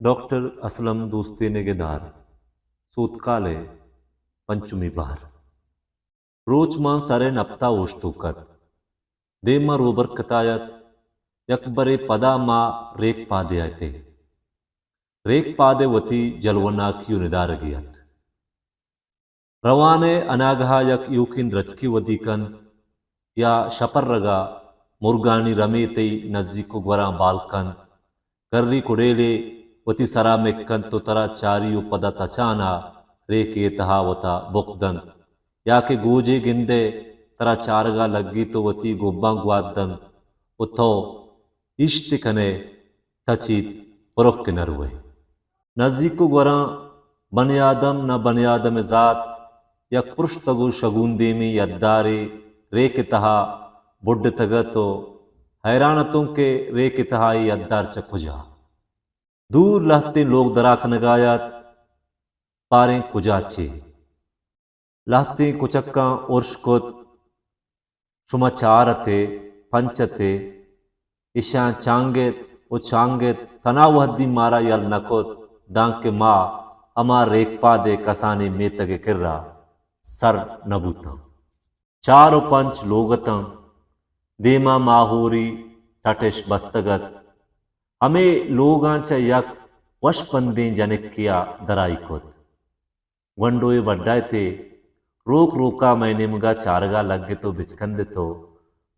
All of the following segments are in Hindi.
डॉक्टर असलम दोस्ती नेगेदार सूतकाले पंचमी बार रोच मां सरे नप्ता ओश्तुकत देमा रोबर कतायत यकबरे पदा मा रेक पादे आते रेक पादे वती जलवना की निदार गियत रवाने अनागहा यक यूकिन रचकी वदीकन या शपर रगा मुर्गानी रमे तई नजदीको ग्वरा बालकन कर्री कुडेले वती सरा मेक्कन तो तरा चारियो पदा तचाना रे के तहावता बुकदन या के गोजे गिंदे तरा चारगा लग्गी तो वती गोब्बा ग्वादन उथो इश्त कने तची पुरुक के नरुए नजदीको ग्वरा बनियादम न बनियादम जात यक पुरुष तगु शगुंदे में यद्दारे रे के तहा बुड्ढ तगतो हैरानतों के रे के तहा यद्दार चखुजा दूर लहते लोग दराख नगायत पारें कुजाचे लहते कुचक्का उर्शकुत शुमा चारते पंचते ईशा चांगे उचांगे तनावहद्दी मारा यल नकुत दांके माँ अमा रेखपा दे कसाने में तगे किर्रा सर नबूता चार पंच लोगता देमा माहूरी टटेश बस्तगत हमें लोगांचा यक वशपंदे जनिक किया दराई कुत वंडोए वड्डायते रोक रोका मैंने मुगा चारगा लगे तो बिचकंदे तो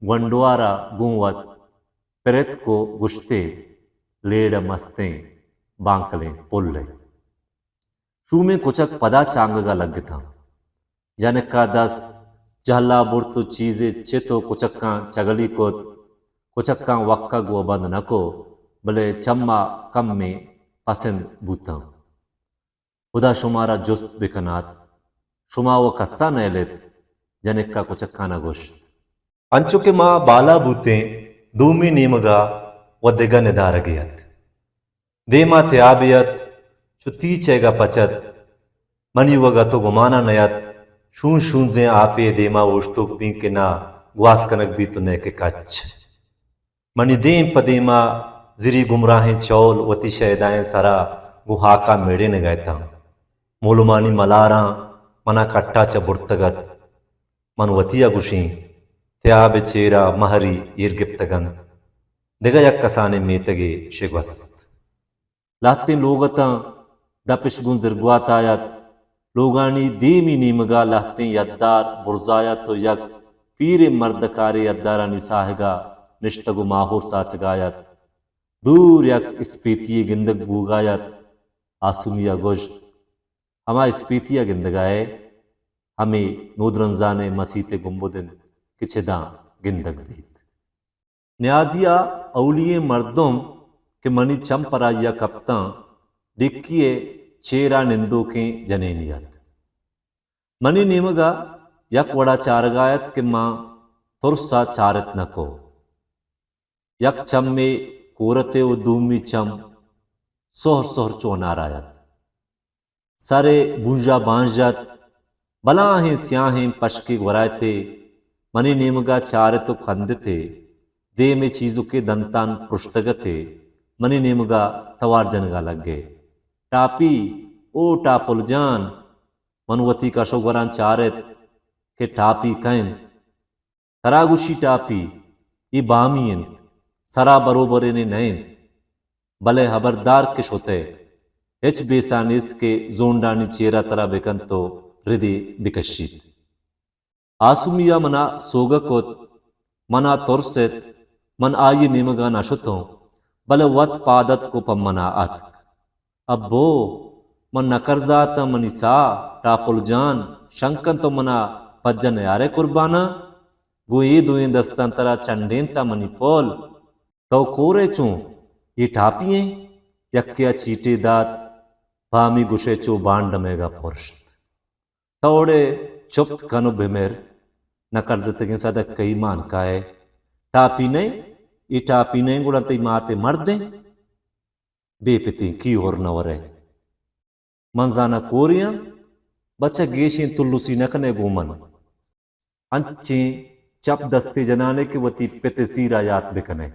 वंडुआरा गुंवत प्रेत को गुश्ते लेड मस्ते बांकले पुल्ले शूमे कुचक पदा चांगगा लग था जनिक का दस जहला बुर्तु चीजें चेतो कुचक्का चगली को कुचक्का वक्का गो बंद नको भले चम्मा कम में पसंद बूता खुदा शुमारा जुस्त बिकनात शुमा वो कस्सा नैलित जनिक का कुचक्का न गोश्त अंचु के माँ बाला बूते दूमी नीमगा व दिगा निदार गियत देमा त्याबियत चुती चेगा पचत मनी वगा तो गुमाना नयत शूं शूंजे आपे देमा ओश्तुक पी के ना ग्वास कनक भी तो ने के कच्छ मनी देम पदेमा जिरी गुमराहें चौल वती शैदाएं सरा गुहाका मेड़े ने गए था मोलुमानी मलारा मना कट्टा च बुर्तगत मन वतिया गुशी त्याब चेरा महरी ईर्गिप्तगन दिगा यक कसाने मेतगे शिगवस्त लाते लोगता दपिश गुंजर ग्वातायत लोगानी देमी नीमगा लाते यद्दार बुरजाया तो यक पीरे मर्दकारे यद्दारा निसाहगा निश्तगु माहौर साच गायत दूर यक स्पीतिये गिंदग बूगायत आसुमिया गोश्त हमा स्पीतिया गिंदगाए हमें नूदरंजाने मसीते गुम्बुदिन किचेदा गिंदग बीत न्यादिया औलिये मर्दों के मनी चंपराया कप्ता डिक्किए चेरा निंदो के जनेनियत मनी निमगा यक वड़ा चारगायत के माँ तुरसा चारत नको यक चम में कोरते वो दूमी चम सोहर सोहर चोनारायत सारे बूंजा बांजत बलाहें स्याहें पशके वरायते मनी नेमगा चारे तो खंदते दे में चीजों के दंतान पृष्ठगते मनी नेमगा तवार जनगा लग गए टापी ओ टापुल जान मनवती का शोगरान चारत के टापी कैन तरागुशी टापी ये बामियन सरा बरोबरे ने नैन भले खबरदार किश होते हिच बेसानिस के जोंडानी चेरा तरा बेकन तो हृदय बिकशित आसुमिया मना सोगकोत मना तोरसेत मन आये निमगा नशुतो भले वत पादत को पमना अतक अब्बो मन नकरजात मनिसा टापुल जान शंकन तो मना पज्जन यारे कुर्बाना गोये दुए दस्तंतरा चंडेंता मनी पोल तो कोरे चूं ये टापिए यक्या चीटे दात पामी गुशे चो बांड मेगा पुरुष थोड़े चुप्त कनु बिमेर न कर्जत के साथ कई मान का है टापी नहीं ये टापी नहीं गुड़ा तई माते मर्दे बेपिती की और नवरे मंजाना कोरिया बच्चा गेशी तुल्लुसी नकने गोमन अंचे चप दस्ते जनाने के वती पिते सीरा यात बिकने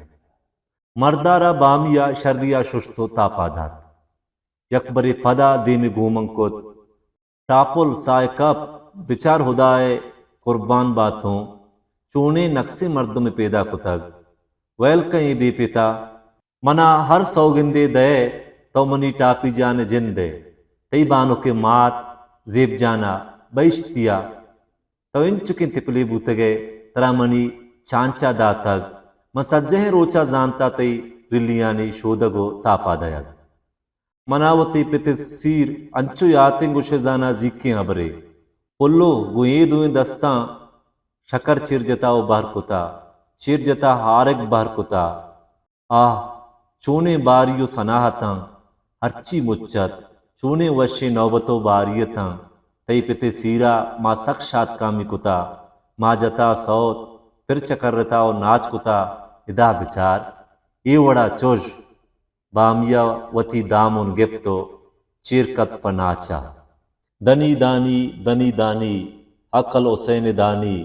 मर्दारा बामिया शर्रिया शुष्तो तापादात यकबरे पदा दे में गोमंकोत टापुल साय कप बिचार हुदाए कुर्बान बातों चूने नक्से मर्द में पैदा कुतग वैल कहीं बेपिता मना हर सौगिंदे दे तो मनी टापी जान जिंदे तई बानो के मात जेब जाना बैश्तिया तो इन चुकिन तिपले बूतगे तरा मनी चांचा दातग म सज्जे रोचा जानता तई रिलियानी शोधगो तापा दयग मनावती पिते सीर अंचु याते गुशे जाना जीके अबरे पुल्लो गुए दुए दस्ता शकर चिर जताओ बाहर कुता चिर जता हारक बाहर कुता आह चूने बारियो सनाहता हर्ची मुच्चत चूने वशे नौबतो बारियता तई पिते सीरा माँ सक्षात कामी कुता माँ जता सौत फिर चकर्रता और नाच कुता इदा विचार ये वड़ा चोज बामिया वती दामुन गिप्तो चिरकत पनाचा दनी दानी अकल हुसैन दानी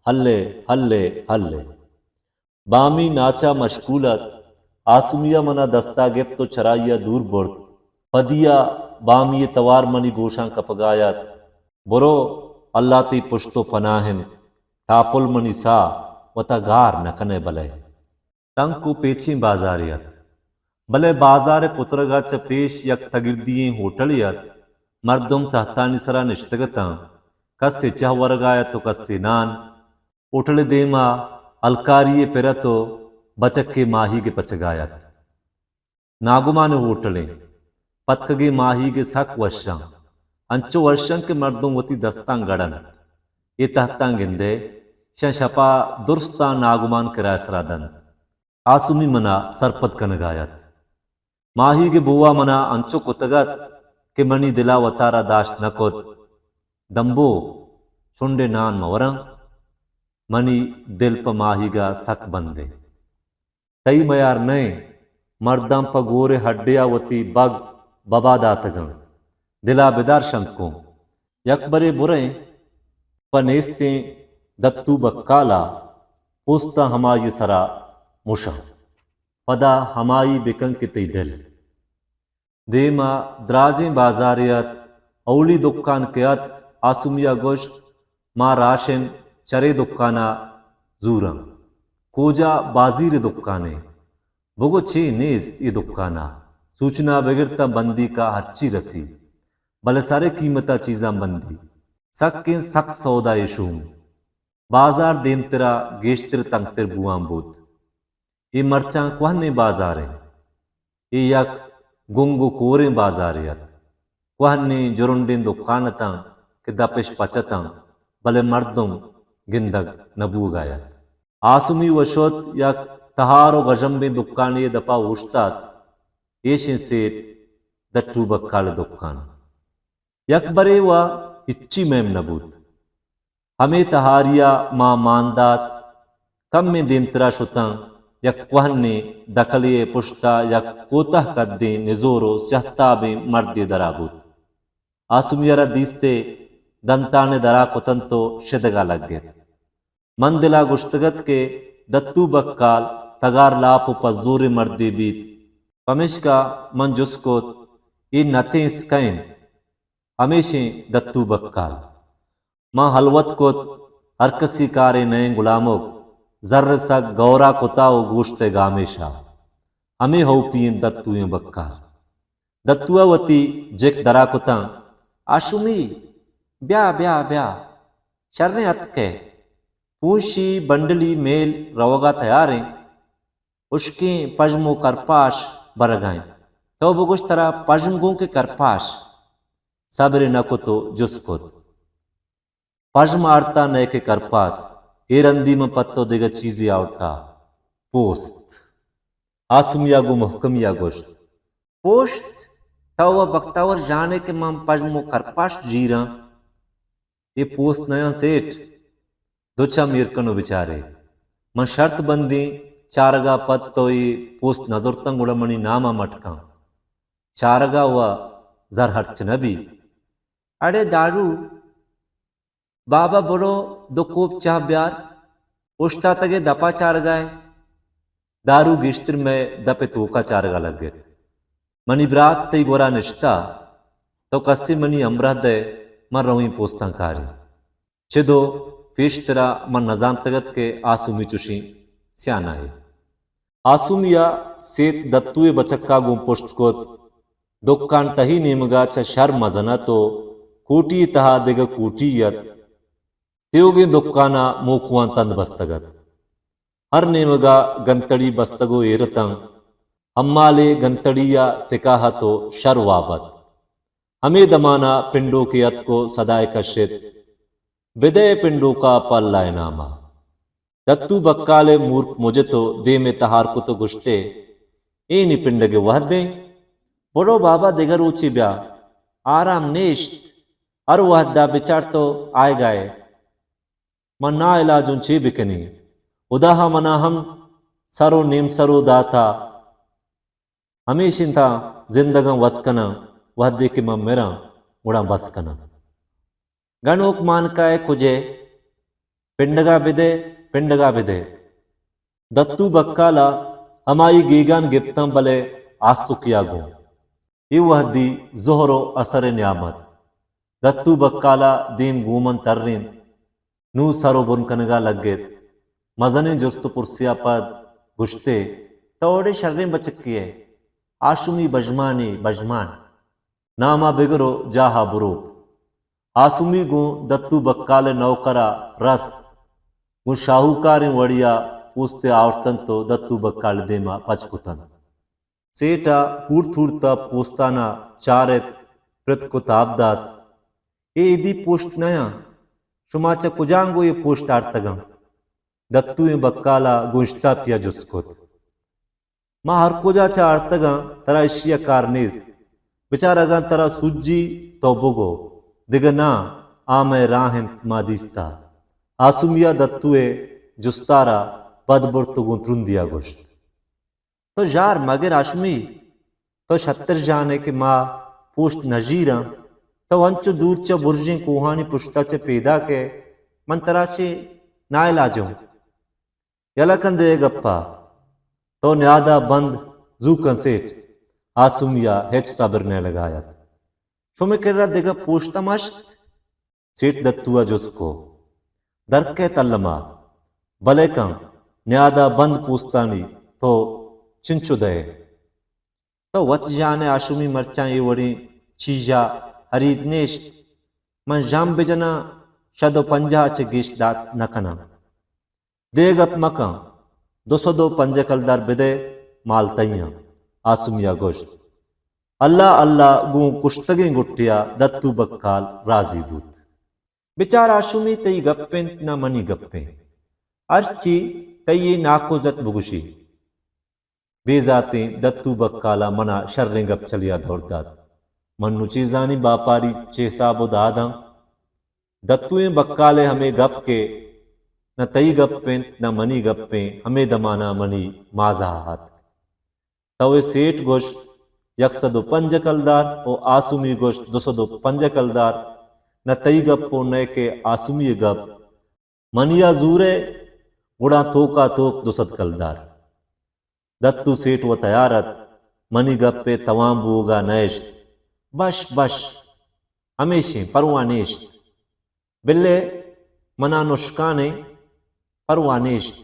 हल्ले हल्ले हल्ले बामी नाचा मशगूलत आसुमिया मना दस्ता गिप्तो चराइया दूर बुर्द पदिया बामी तवार मनी गोशा कपगायत बुरो अल्लाह ती पुश्तो पनाहिन टापुल मनी सा वता गार नकने बले तंग को पेची बाजारियत भले बाजार पुत्रगा च पेश यक तगिर्दिये होटलियत मर्दुम तहतानी सरा निश्तगता कस्से चह वर्गाय तो कस्से नान उठले देमा अलकारिये पेरतो बचक के माही के पचगायत नागुमा ने होटले पतकगे माही के सक वर्षा अंचो वर्षं के मर्दुम वती दस्तां गड़न ये तहतां गिंदे शपा दुर्स्ता नागुमान किरासरादन आसुमी मना सरपत कनगायत माही के बुआ मना अंचो कुतगत के मनी दिला वतारा दाश नकोत दम्बो छुंडे नान मवरं मनी दिल प माहीगा सक बंदे तई मयार नए मर्दम प गोरे हड्डिया वती बग बबा दातगं दिला बेदार शंको यकबरे बुरे पनेस्ते दत्तू बक्काला पोस्ता हमाई सरा मुशा पदा हमाई बिकं के तई दिल देमा द्राजे बाजारियत औली दुकान के अत आसुमिया गोश्त मा राशन चरे दुकाना जूरम कोजा बाजीर दुकाने बुगो छे नेज ये दुकाना सूचना बगिरता बंदी का हर्ची रसी भले सारे कीमता चीजा बंदी सक के सक सौदा यशूम बाजार देमतरा गेश्तर तंगतर बुआम बूत ये मरचा क्वहने बाजार है ये यक गुंगु कोरे बाजारियत क्वहने जुरुंडिन दुकानता के दपेश पचता भले मर्दुम गिंदग नबू गायत आसुमी वशोत यक तहारो गजम्बे दुकान ये दपा उश्तात येशिन सेठ दट्टू बक्काल दुकान यकबरे व इच्ची मैम नबूत हमें तहारिया माँ मानदात कम में देमतरा शुता यक क्वहने दखलिए पुश्ता यक कोतह कद्दे निजोरो सहताबे मर्दे दराबूत आसुमियरा दीस्ते दंताने दरा कुतंतो शिदगा लग गए मंदिला गुश्तगत के दत्तू बक्काल तगार लाप पजोरे मर्दे बीत पमिश्का मन जुस्कोत ये नते स्कैन हमेशे दत्तू बक्काल माँ हलवत को हरकसी कारे नए गुलामों जर्र सा गौरा कुताओ गोश्ते गामेशा हमें हो पियन दत्तुए बक्काल दत्तुआवती जेक दरा कुता आशुमी ब्या ब्या ब्या शर्रे अतके पूशी बंडली मेल रवगा तैयारें उसके पजमो करपाश बरगाएं तो बुगुश तरह पजमगों के करपाश सबरे नको तो जुस्कोत पजम आरता नए के करपास एरंदी में पत्तो देगा चीजें आवता पोस्त आसमिया गो मुहकमिया गोश्त पोस्ट तवा बख्तावर जाने के मम पजमो करपाश जीरा ये पोस्त नया सेठ दुचा मीरकनो बिचारे मन शर्त बंदी चारगा पत तो ये पोस्ट नजर तंग उड़मणी नामा मटका चारगा हुआ जर हर्च नबी अरे दारू बाबा बोलो दो कोप चाह ब्यार उष्टा तगे दपा चार गाए दारू गिश्तर में दपे तोका चारगा लग गए मनी ब्रात तई गोरा निष्ठा तो कस्सी मनी अमृत दे मन रवी पोस्तांकारी चिदो पेशतरा मन नजान तगत के आसुमी चुशी स्याना है आसुमिया सेत दत्तुए बचक्का गुम पुष्टकोत दुक्कान तही नेमगा च शर मजना तो कोटी तहा दिग कोटियत त्योगे दुक्काना मोकुआं तंद बस्तगत हर नेमगा गंतड़ी बस्तगो एरतंग अम्माले गंतड़िया तिकाहा तो शर वाबत हमें दमाना पिंडों के अत को सदाए कशित विदय पिंडों का पल्ला नामा दत्तू बक्काले मूर्ख मुझे तो दे में तहार को तो गुश्ते ए नि पिंड के वह दे बड़ो बाबा दिगर ऊंची ब्या आराम नेश्त अर वह दा बिचार तो आए गाए मन ना इलाजुं चे बिकनी उदाहा मना हम सरो नेम सरो दाता हमेशिन था जिंदगा वस्कना वह दे के मम मेरा उड़ा वस्कना गणोक मान का है कुजे पिंडगा बिदे दत्तू बक्काला हमारी गीगान गिप्तम बले आस्तु किया गो ये वह दी जोहरो असर न्यामत दत्तू बक्काला दीम गूमन तर्रीन नू सरो बुनकनगा लगे मजने जुस्त पुरसिया पद गुश्ते तोड़े शर्रे बचकिए आशुमी बजमानी बजमान नामा बिगरो जाहा बुरो आसुमी गो दत्तू बक्काले नौकरा रस गु शाहूकार वड़िया पूछते आवतन तो दत्तू बक्काल देमा पचपुतन सेठा हूर्था पूछताना चारे प्रत को ताबदात ए इदी पोस्ट नया शुमाचा कुजांगो ये पोस्ट आर्तगम दत्तू बक्काला गुश्ता पिया जुस्कोत मां हर कोजाचा आर्तगा तरा इशिया कारनेस बिचारागा तरा सुज्जी तो बुगो दिगना आमे राहन मादिस्ता आसुमिया दत्तुए जुस्तारा बदबुर्तुगु ट्रुंदिया गोश्त तो जार मगर आशमी तो छत्तर जाने के माँ पोस्ट नजीरा तो वंचो दूर च बुर्जे कोहानी पुश्ता च पैदा के मंतरा से नाइलाजो यलकन दे गप्पा तो न्यादा बंद जूकन सेठ आसुमिया हेच साबर ने लगाया तुम्हें कर रहा देगा पोश्ता मश्त सेठ दत्तुआ जुस्को दर के तल्लमा भले कं न्यादा बंद पूछतानी तो चिंचु दे तो वच जाने आशुमी मरचा ये वड़ी चीजा हरीदनेश मन जाम बिजना शदो पंजा च गिश दात नकना देग अप मका 202 पंजे कलदार बिदे माल तैया आसुमिया गोश्त अल्लाह अल्लाह गु कुश्तगे गुट्टिया दत्तू बक्काल राजी बूत बिचार आशुमी तई गप्पे न मनी गप्पे अर्ची तई नाकोजत बुगुशी बेजाते दत्तू बक्काला मना शर्रे गप चलिया दौड़दात मन्नु चीजानी बापारी चेसाबो दादा दत्तुए बक्काले हमें गप के न तई गप्पे न मनी गप्पे हमें दमाना मनी माजा हाथ तवे सेठ गोश्त 105 कलदार और आसुमी गोश्त 205 कलदार न तई गप्पो न के आसुमी गप मनिया जूरे गुड़ा तोका तोक 200 कलदार दत्तू सेठ व तैयारत मनी गप्पे तवाम बोगा नैश्त बश बश हमेशे परवानेश्त बिल्ले मना नुष्काने परवानेश्त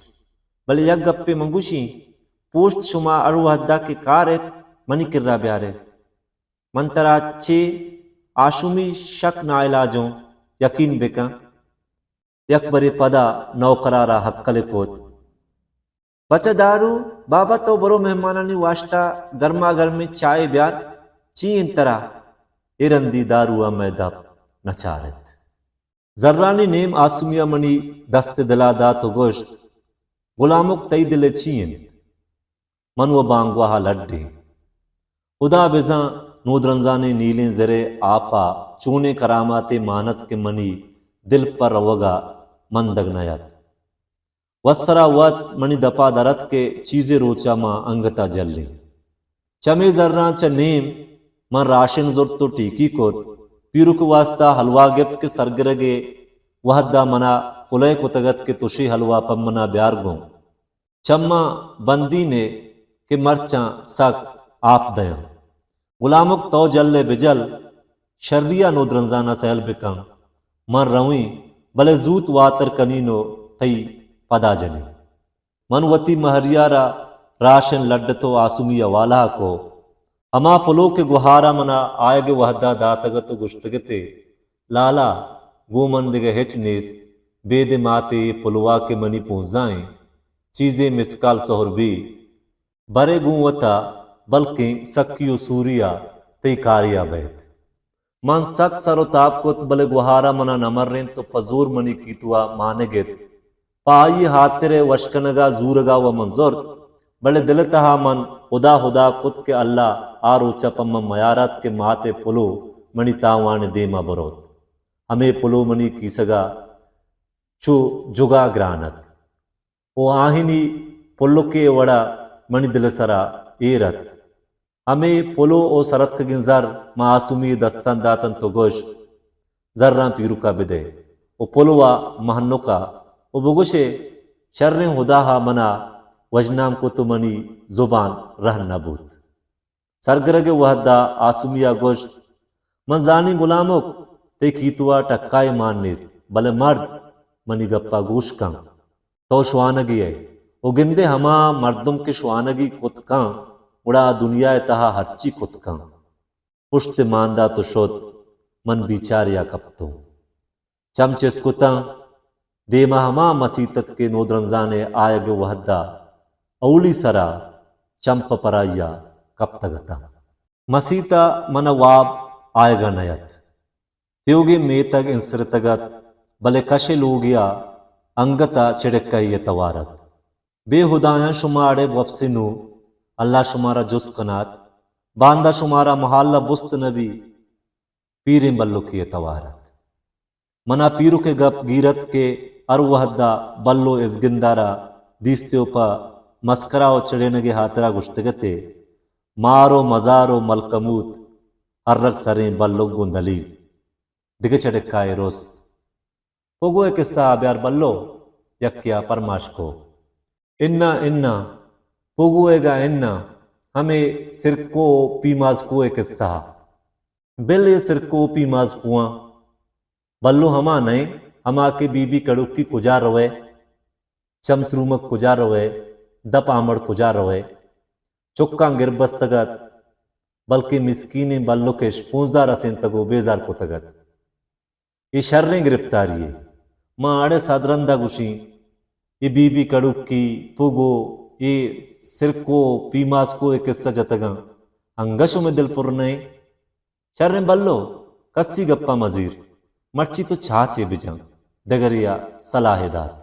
बले यक गप्पे मंगुशी पोस्ट शुमा अरुहद्दा के कारेत मनी किर्रा ब्यारे मंतरा चे आशुमी शक नाइलाजों यकीन बेका यक बरे पदा नौकरारा हक्कले कोत बचा दारू बाबा तो बरो मेहमानानी वास्ता गर्मा गर्मी चाय ब्यार चीन तरा इरंदी दारू मैदाब नचारत जर्रानी नेम आसुमिया मनी दस्त दिलादा तो गोश्त गुलामुक तई दिले चीन मनव बांगवाहा लड्डे उदा बिजा नूदरंजाने नीले जरे आपा चूने करामाते मानत के मनी दिल पर रवगा मंदग नयत वसरा वत मनी दपा दरत के चीजें रोचा मां अंगता जल्ले चमे जर्रा च नेम मन राशन जुर तो टीकी कोत पीरुक वास्ता हलवा गिप के सरगरगे वहदा मना कुलय कुतगत के तुशी हलवा पम्मना ब्यार गो चम्मा बंदी ने के मरचा सक आप दया गुलामुक तो जल्ले बिजल शर्रिया नोद्रंजाना सहल बिकम मन रवी भले जूत वातर कनीनो तई पदा जनी मनवती महरियारा राशन लड्डतो आसुमिया वाला को अमा पुलो के गुहारा मना आयगे वहदा दातगतो गुश्तगते लाला गोमन दिगे हिच नेस बेदे माते पुलवा के मनी पहुंचाए चीजें मिसकाल सोहर भी बरे गुवता बल्कि सक्कियो सूरिया तई कारिया बैत मन सक सरो तापकुत बले गुहारा मना नमर्रें तो पजूर मनी कीतुआ माने गेत पाई हातिरे वशकनगा जूरगा व मंजोर बले दिलतहा मन हुदा हुदा कुत के अल्लाह आरोचा पम्म मयारत के माते पुलो मणि तावाने देमा बरोत हमें पुलो मणि कीसगा चु जुगा ग्रानत ओ आहिनी पुल्लो के वड़ा मणि दिलसरा एरत हमें पुलो ओ सरत के गिंजर मासूमी दस्तन दातन तो गोश्त जर्रा पीरू का बिदे ओ पुलवा महन्नो का ओ बुगुशे शर्रे हुदाहा मना वजनाम को तो मनी जुबान रह नबूत सरगरगे वहदा आसुमिया गोश्त मंजानी गुलामुक ते कीतुआ टक्काए माननिस भले मर्द मनी गप्पा गोश कं तो शुआनगी है ओ गिंदे हमा मर्दुम के शुआनगी कुतकां उड़ा दुनिया तहा हरची कुतकां पुश्त मांदा तो शोत मन बिचारिया कपतो चमचेस कुतां देमा हमा मसीतत के नोदरंजाने आयगे वहदा औली सरा चंप पराया कब तगता मसीता मन वाब आएगा नयत त्योगे में तग इंसर तगत भले कशे लोगिया अंगता चिड़क ये तवारत बेहुदाया शुमारे वपसिनु अल्लाह शुमारा जुस कनात बांदा शुमारा महाल्ला बुस्त नबी पीरे बल्लो की तवारत मना पीरू के गप गिरत के अरवहदा बल्लो इस गिंदारा दीस्ते उपा मस्करा और चढ़ेनगे हातरा गुश्तगते मारो मजारो मलकमूत अर्रग सरें बल्लो गुंदली दिगे चटकाए रोस्त पोगो एक किस्सा ब्यार बल्लो यक्या परमाश को इन्ना इन्ना पोगुएगा इन्ना हमें सिरको पीमाज को एक किस्सा बिल सिरको पीमाज कुआं बल्लो हमा नहीं हमा के बीबी कड़ुक की कुजा रोए चमसरूमक कुजा रोए दप आमड़ कुजा रोए चुक्का गिरबस्तगत बल्कि मिस्कीने बल्लो के पूंजा रसें तगो बेजार को तगत ये शर्रें गिरफ्तारी मां आड़े सादरंदा गुशी ये बीबी कड़ुक की पुगो ये सिरको पीमास को एक किस्सा जतगा अंगशों में दिल पुर नहीं शर्रें बल्लो कस्सी गप्पा मजीर मर्ची तो छाछे बिजंग दगरिया सलाहेदात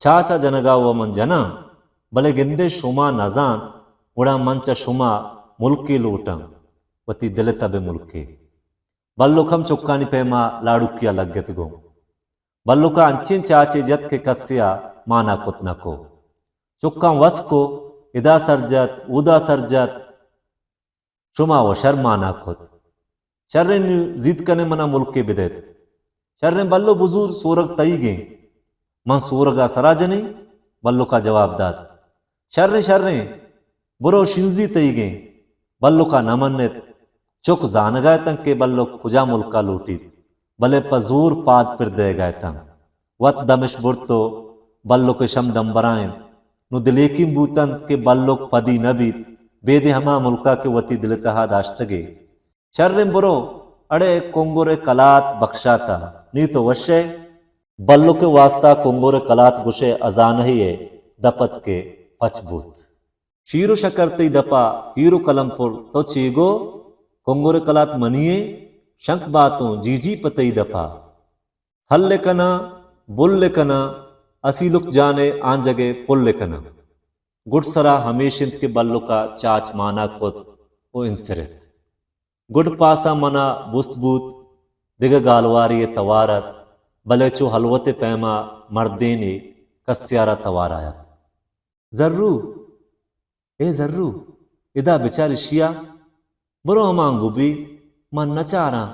छाछा जनगा व मन जना भले गिंदे शुमा नजान उड़ा मंचा शुमा मुल्के लोटं वती दिल तबे मुल्के बल्लो खम चुक्कानी पेमा लाड़ुकिया लगत गो बल्लो का अंचिन चाचे जत के कस्या माना कुतना को चुक्का वस को इदा सरजत उदा सरजत शुमा व शर्माना खुद शर्रे जीत कने मना मुल्के बिदेत शर्रे बल्लो बुजूर सूरग तई गे मन सूरगा सराजनी बल्लो का जवाब दात शर्रे शर्रे बुरो शिंजी तई गे बल्लो का नमन्नत चुक जान गए तंग के बल्लो कुजा मुल्का लूटी भले पजूर पाद फिर दे गए तंग वत दमिश बुरतो बल्लो के शम दम्बराइन नु दिलेकी बूतन के बल्लो पदी नबी बेदे हमा मुल्का के वती दिलतहा दाश्तगे शर्रे बुरो अड़े कोंगोरे कलात बख्शाता नी तो वशे बल्लो के वास्ता कोंगोरे कलात गुशे अजान ही है दपत के पचबूत शीरो शकरती दपा हीरो कलमपुर तो चीगो कोंगोरे कलात मनिए शंख बातों जीजी पतई दफा हल्ले कना बुल्ले कना असीलुक जाने आन जगे पुल्ले कना गुड़सरा हमेशिंत के बल्लो का चाच माना खुद ओ इंसरित गुड़ पासा मना बुस्तबूत दिग गालवारी तवारत बलेचो हलवते पैमा मर्देने कस्यारा तवाराया जर्रू ए जर्रू इदा बिचारी शिया बरो हमांगू भी मन नचारा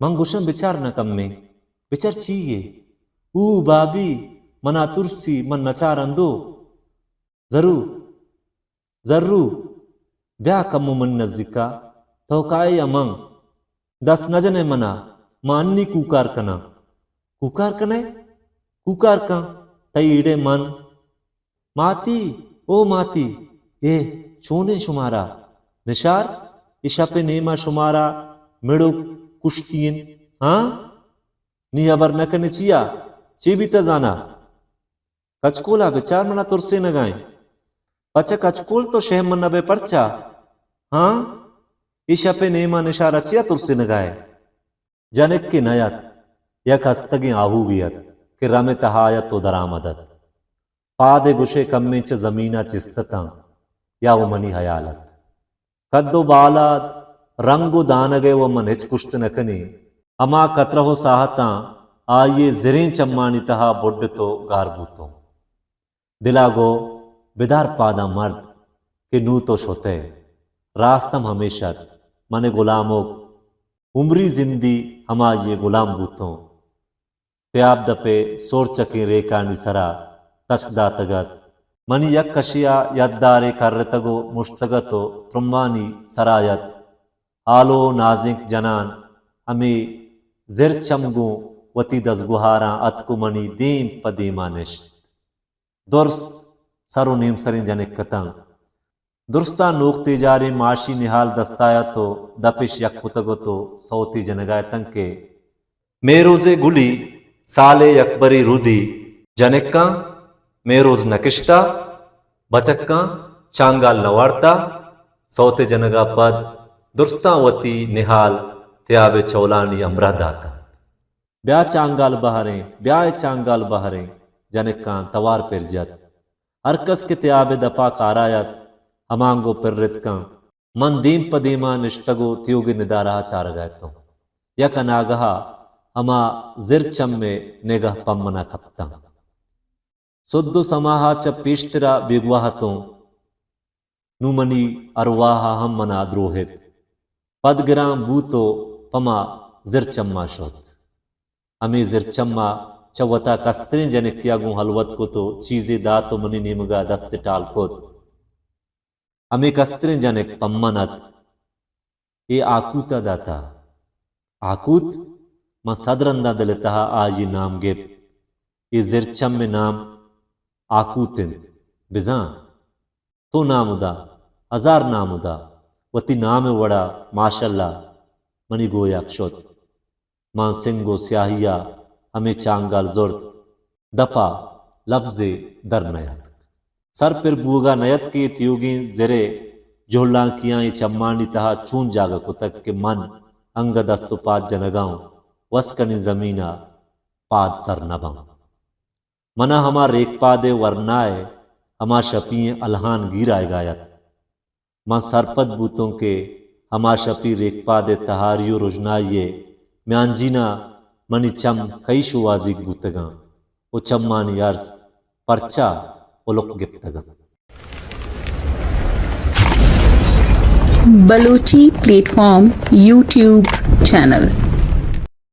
मंगुशम बिचार न कम में बिचार चीये ऊ बाबी मना तुरसी मन नचारंदो जरू जर्रू ब्या कम मन नजिका तो काय अमंग दस नजने मना मान्नी कुकार कना कुकार कने कुकार का तई इडे मन माती ओ माती ए छोने शुमारा निशार इशापे नेमा शुमारा मेड़ो कुश्तीन हाँ नी अबर नकने चिया चेबी तजाना कचकोला विचार मना तुरसे न गाए पचा कचकोल तो शह मन नबे परचा हाँ इशापे नेमा निशारा चिया तुरसे न गाए जनक के नयत यक हस्तगे आहू गियत कि रमे तहायत तो दरामदत पादे गुशे कम्मे च जमीना चिस्तता या वो मनी हयालत कद्दो बालाद रंगो दानगे वो मन हिच कुश्त नकनी अमा कतरहो साहता आये जिरें चम्मानी तहा बुड्ड तो गारबूतो दिलागो बिदार पादा मर्द के नू तो शोते रास्तम हमेशा मने गुलामों उम्री जिंदी हमा ये गुलाम बूतों त्याब दपे सोर चके रेका निसरा तशदा तगत मनी यक कशिया यद्दारे कर्रतगो मुश्तगतो त्रुम्मानी सरायत आलो नाजिक जनान हमें जिर चमगो वती दसगुहारा अतकुमनी देम पदेमानिश्त दुर्स्त सरो नेम सरिन जनिक कतंग दुरुस्ता नोकते जारे माशी निहाल दस्ताया तो दपिश यक पुतगो तो सौती जनगाय तंके मेरोजे गुली साले अकबरी रुदी जनिक्का मेरोज नकिश्ता बचक्का चांगाल नवारता सौते जनगा पद दुरुस्तावती निहाल त्याबे चौलानी अमरा दाता ब्या चांगाल बहरे ब्याय चांगाल बहरे जनिक्का तवार पिरजत अरकस के त्याबे दपा कारायत हमांगो पिर्रितका मन दीम पदीमा निश्तगो त्योगे निदारा चार गायतो यक अनागहा हमा जिर चम्मे नेगह पम्मना खपता सुद्दु समाहा च पीश्तरा बिगवाहतों नुमनी अरवाहा हम मना द्रोहित पदगिरां बूतो पमा जिर चम्मा शोत हमें जिर चम्मा चवता कस्त्रें जनिक्यागु हलवत को तो चीजें दातो मनी निमगा दस्ते टाल कोत हमें कस्त्रें जनिक पम्मनत ये आकूता दाता आकूत म सदरंदा दलता आजी नाम गिप ये जिरचम में नाम आकूतिन बिजा तो नामुदा हजार नामुदा वती नाम वड़ा माशल्ला मनी गोया क्षोत मां सिंगो स्याहिया हमें चांगाल जोर्द दपा लफ्जे दर नयत सर फिर बूगा नयत के त्योगी जरे जोला किया ये चम्मानी तहा चून जागा कुतक के मन अंग दस्तु पाद जनगाऊं वस्कनी जमीना पाद सर नबा मना हमा रेक पादे वरनाए हमा शपी अलहान गिराए गायत मां सरपद बूतों के हमा शपी रेक पादे तहारियो रुजनाइये म्यांजीना मनी चम कई शुवाजिक बूतगा वो चम्मानी अर्ज परचा उलुक गिप्तगा बलोची प्लेटफॉर्म यूट्यूब चैनल।